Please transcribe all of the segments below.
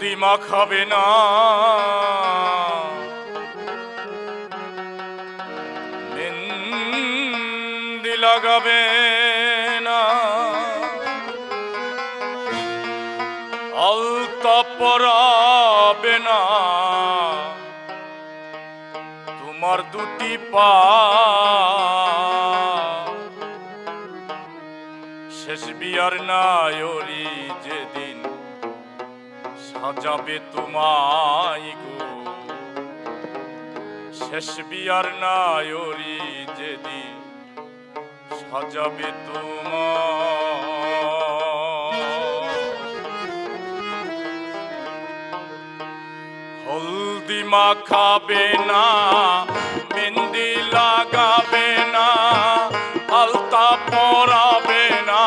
হলদি মাখাবে না, মেহেন্দি লাগাবে না, আলতা পরাবে না, তোমার দুটি পা শেষ বিয়ার নায়রি যেদিন সাজাবে তোমায় গো, শেষ বিয়ার নায়রি যেদিন সাজাবে তোমায়। হলদি মাখাবে না, মেহেন্দি লাগাবে না, আলতা পরাবে না,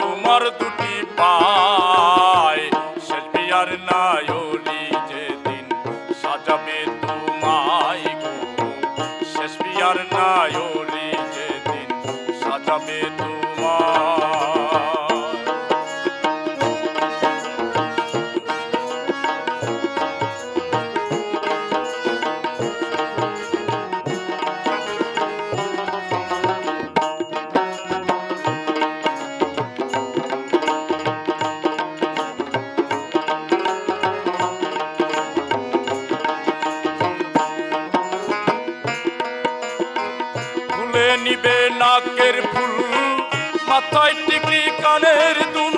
তোমার দুটি পায় শেষ বিয়ার নায়রি যেদিন সাজাবে তোমায় গো, শেষ বিয়ার নায়রি যেদিন সাজাবে তোমায়। নিবে নাকের ফুল, মাথায় টিকলি কানের দুল,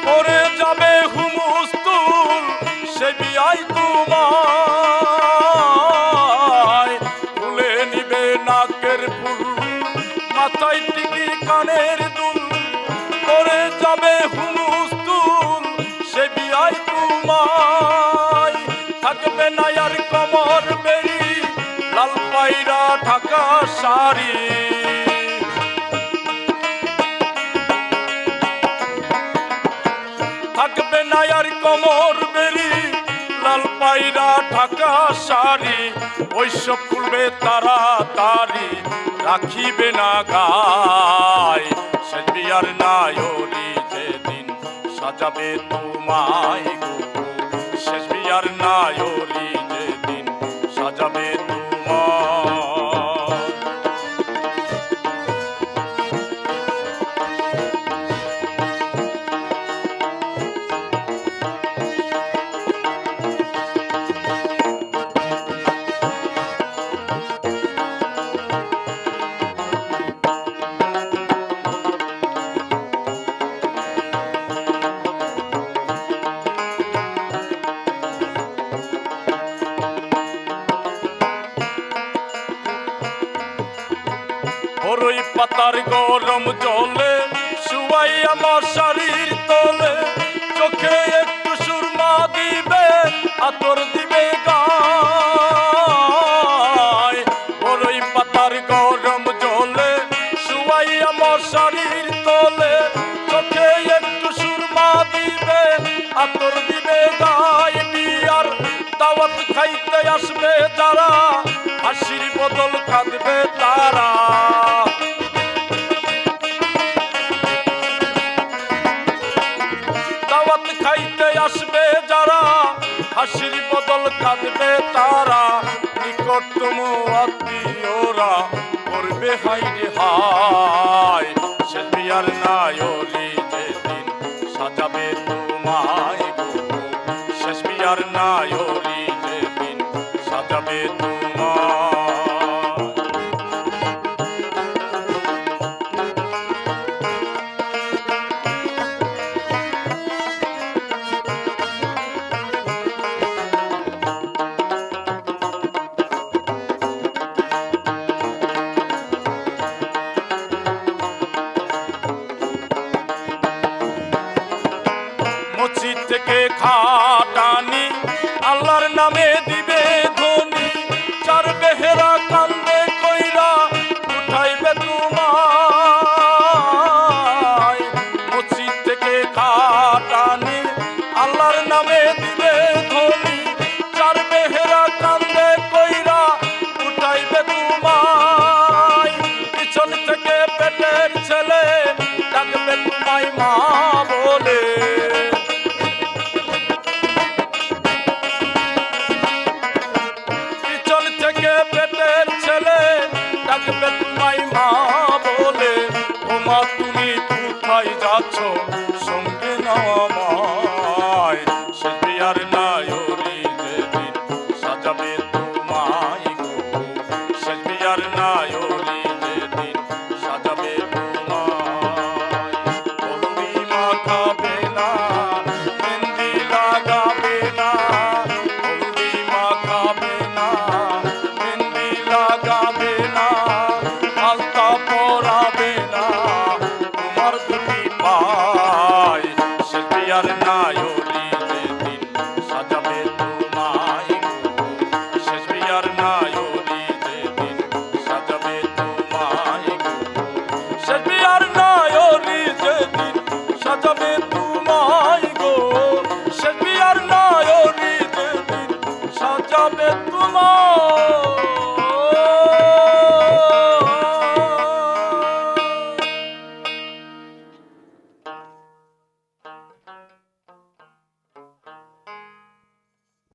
পরে যাবে হুমুস্তুল সে বিয়াই তোমায়। ফুলে নিবে নাকের ফুল, মাথায় টিকলি কানের দুল, পরে যাবে হুমুস্তুল সে বিয়াই তোমায়। থাকবে না আর কমর বেরি, লাল পায়রা ঢাকা শাড়ি, থাকবে না আর কমর বেরি, লাল পায়রা ঢাকা শাড়ি, ওইসব খুলবে তাড়াতাড়ি রাখিবে না গায়, শেষ বিয়ার নায়রি যেদিন সাজাবে তোমায় গো, শেষ বিয়ার নায়রি যেদিন সাজাবে তোমায়। বরই পাতার গরম জলে শুয়াইয়া মশারির তলে, চোখে একটু সুরমা দিবে, আতর দিবে গায়। বরই পাতার গরম জলে শুয়াইয়া মশারির তলে, চোখে একটু সুরমা দিবে, আতর দিবে গায়। বিয়ার দাওয়াত খাইতে আসবে যারা, হাসির বদল কাঁদবে তারা। দাওয়াত খাইতে আসবে যারা, হাসির বদল কাঁদবে তারা। নিকটতম আত্মীয়রা করবে হাই রে হায়, শেষ বিয়ার নায়রি যেদিন সাজাবে তোমায় গো, শেষ বিয়ার নায়রি যেদিন সাজাবে তোমায়। রাগ